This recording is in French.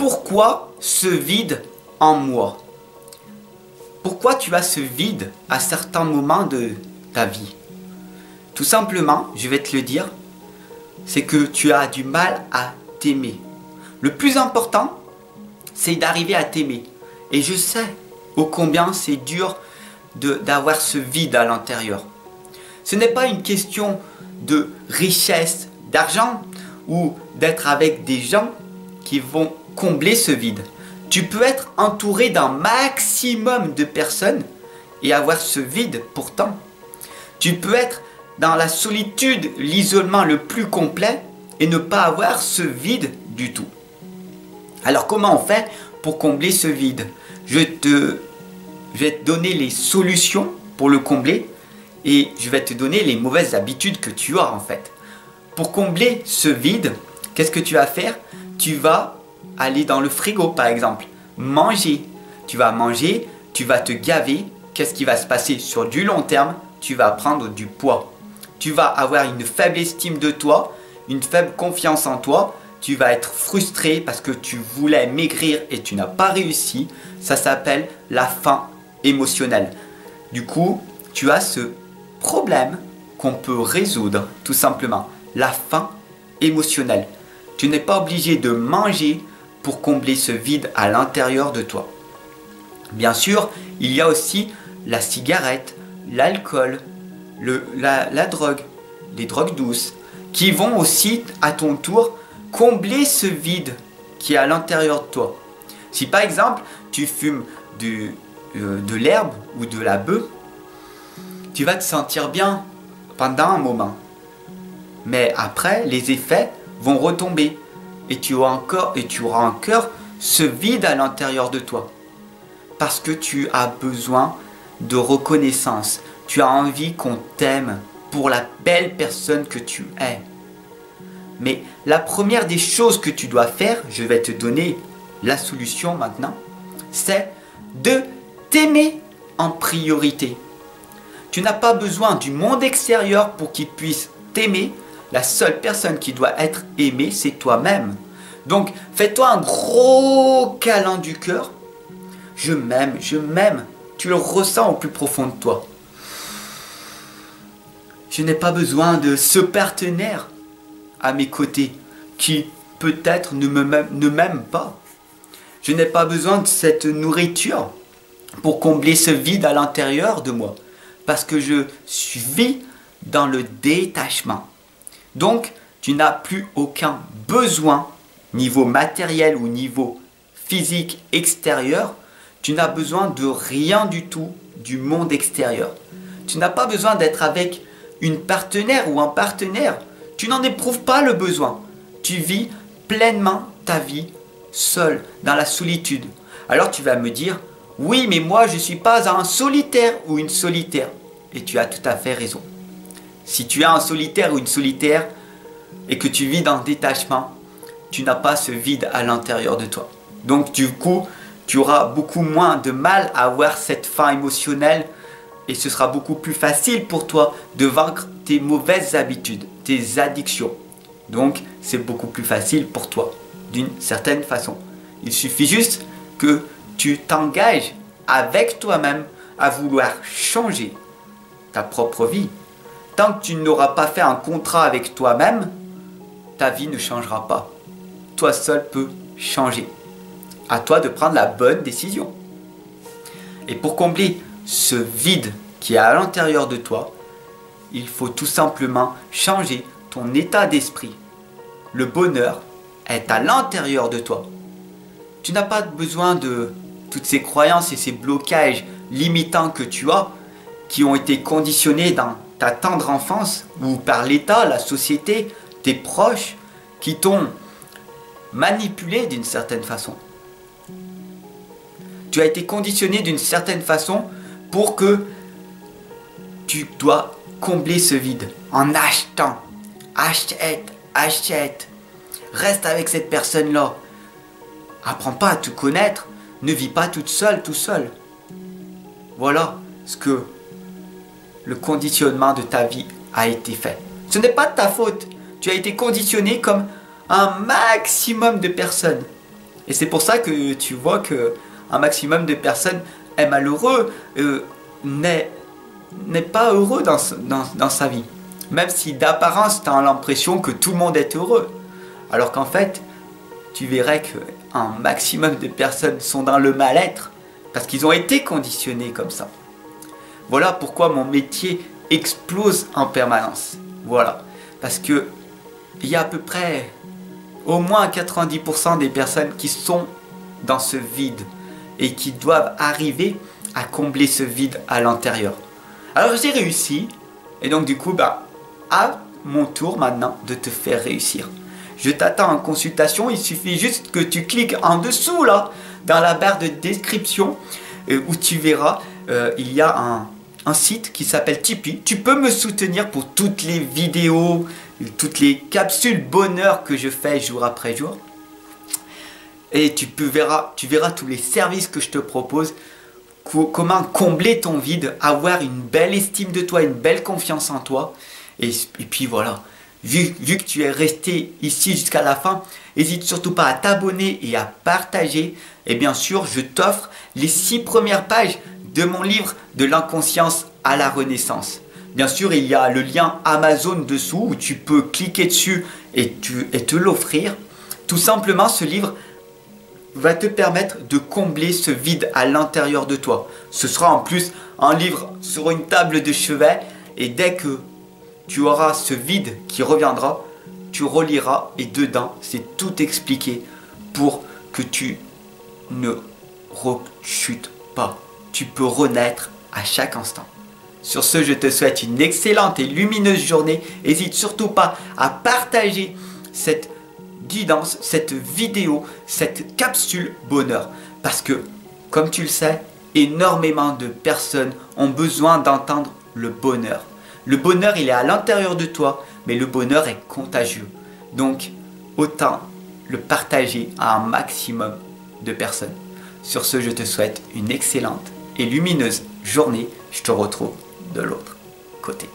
pourquoi ce vide en moi? Pourquoi tu as ce vide à certains moments de ta vie? Tout simplement, je vais te le dire, c'est que tu as du mal à t'aimer. Le plus important, c'est d'arriver à t'aimer. Et je sais ô combien c'est dur d'avoir ce vide à l'intérieur. Ce n'est pas une question de richesse, d'argent ou d'être avec des gens qui vont combler ce vide. Tu peux être entouré d'un maximum de personnes et avoir ce vide pourtant. Tu peux être dans la solitude, l'isolement le plus complet et ne pas avoir ce vide du tout. Alors comment on fait pour combler ce vide? Je vais te donner les solutions pour le combler et je vais te donner les mauvaises habitudes que tu as en fait. Pour combler ce vide, qu'est-ce que tu vas faire? Tu vas aller dans le frigo par exemple, manger. Tu vas manger, tu vas te gaver. Qu'est-ce qui va se passer sur du long terme? Tu vas prendre du poids. Tu vas avoir une faible estime de toi, une faible confiance en toi. Tu vas être frustré parce que tu voulais maigrir et tu n'as pas réussi. Ça s'appelle la faim émotionnelle. Du coup, tu as ce problème qu'on peut résoudre tout simplement. La faim émotionnelle. Tu n'es pas obligé de manger pour combler ce vide à l'intérieur de toi. Bien sûr, il y a aussi la cigarette, l'alcool, la drogue, les drogues douces, qui vont aussi à ton tour combler ce vide qui est à l'intérieur de toi. Si par exemple tu fumes de l'herbe ou de la beuh, tu vas te sentir bien pendant un moment. Mais après, les effets vont retomber et tu auras encore ce vide à l'intérieur de toi. Parce que tu as besoin de reconnaissance. Tu as envie qu'on t'aime pour la belle personne que tu es. Mais la première des choses que tu dois faire, je vais te donner la solution maintenant, c'est de t'aimer en priorité. Tu n'as pas besoin du monde extérieur pour qu'il puisse t'aimer. La seule personne qui doit être aimée, c'est toi-même. Donc, fais-toi un gros câlin du cœur. Je m'aime, je m'aime. Tu le ressens au plus profond de toi. Je n'ai pas besoin de ce partenaire à mes côtés qui peut-être ne m'aime pas. Je n'ai pas besoin de cette nourriture pour combler ce vide à l'intérieur de moi. Parce que je vis dans le détachement. Donc, tu n'as plus aucun besoin, niveau matériel ou niveau physique extérieur. Tu n'as besoin de rien du tout du monde extérieur. Tu n'as pas besoin d'être avec une partenaire ou un partenaire. Tu n'en éprouves pas le besoin. Tu vis pleinement ta vie seul, dans la solitude. Alors tu vas me dire, oui, mais moi je ne suis pas un solitaire ou une solitaire. Et tu as tout à fait raison. Si tu es un solitaire ou une solitaire et que tu vis dans le détachement, tu n'as pas ce vide à l'intérieur de toi. Donc du coup, tu auras beaucoup moins de mal à avoir cette faim émotionnelle et ce sera beaucoup plus facile pour toi de vaincre tes mauvaises habitudes, tes addictions. Donc c'est beaucoup plus facile pour toi, d'une certaine façon. Il suffit juste que tu t'engages avec toi-même à vouloir changer ta propre vie. Tant que tu n'auras pas fait un contrat avec toi-même, ta vie ne changera pas. Toi seul peux changer. À toi de prendre la bonne décision. Et pour combler ce vide qui est à l'intérieur de toi, il faut tout simplement changer ton état d'esprit. Le bonheur est à l'intérieur de toi. Tu n'as pas besoin de toutes ces croyances et ces blocages limitants que tu as, qui ont été conditionnés dans ta tendre enfance ou par l'État, la société, tes proches, qui t'ont manipulé d'une certaine façon. Tu as été conditionné d'une certaine façon pour que tu dois combler ce vide en achetant. Achète, achète. Reste avec cette personne-là. Apprends pas à te connaître. Ne vis pas toute seule, tout seul. Voilà ce que le conditionnement de ta vie a été fait. Ce n'est pas de ta faute. Tu as été conditionné comme un maximum de personnes. Et c'est pour ça que tu vois que un maximum de personnes est malheureux, n'est pas heureux dans sa vie. Même si d'apparence, tu as l'impression que tout le monde est heureux. Alors qu'en fait, tu verrais qu'un maximum de personnes sont dans le mal-être parce qu'ils ont été conditionnés comme ça. Voilà pourquoi mon métier explose en permanence. Voilà. Parce que il y a à peu près au moins 90% des personnes qui sont dans ce vide et qui doivent arriver à combler ce vide à l'intérieur. Alors j'ai réussi et donc du coup, à mon tour maintenant de te faire réussir. Je t'attends en consultation, il suffit juste que tu cliques en dessous là, dans la barre de description où tu verras, il y a un site qui s'appelle Tipeee. Tu peux me soutenir pour toutes les vidéos, toutes les capsules bonheur que je fais jour après jour. Et tu verras tous les services que je te propose, comment combler ton vide, avoir une belle estime de toi, une belle confiance en toi. Et puis voilà, vu que tu es resté ici jusqu'à la fin, n'hésite surtout pas à t'abonner et à partager. Et bien sûr, je t'offre les 6 premières pages de mon livre de l'inconscience à la renaissance. Bien sûr, il y a le lien Amazon dessous où tu peux cliquer dessus et te l'offrir. Tout simplement, ce livre va te permettre de combler ce vide à l'intérieur de toi. Ce sera en plus un livre sur une table de chevet et dès que tu auras ce vide qui reviendra, tu reliras et dedans, c'est tout expliqué pour que tu ne rechutes pas. Tu peux renaître à chaque instant. Sur ce, je te souhaite une excellente et lumineuse journée. N'hésite surtout pas à partager cette guidance, cette vidéo, cette capsule bonheur. Parce que, comme tu le sais, énormément de personnes ont besoin d'entendre le bonheur. Le bonheur, il est à l'intérieur de toi, mais le bonheur est contagieux. Donc, autant le partager à un maximum de personnes. Sur ce, je te souhaite une excellente et lumineuse journée. Je te retrouve de l'autre côté.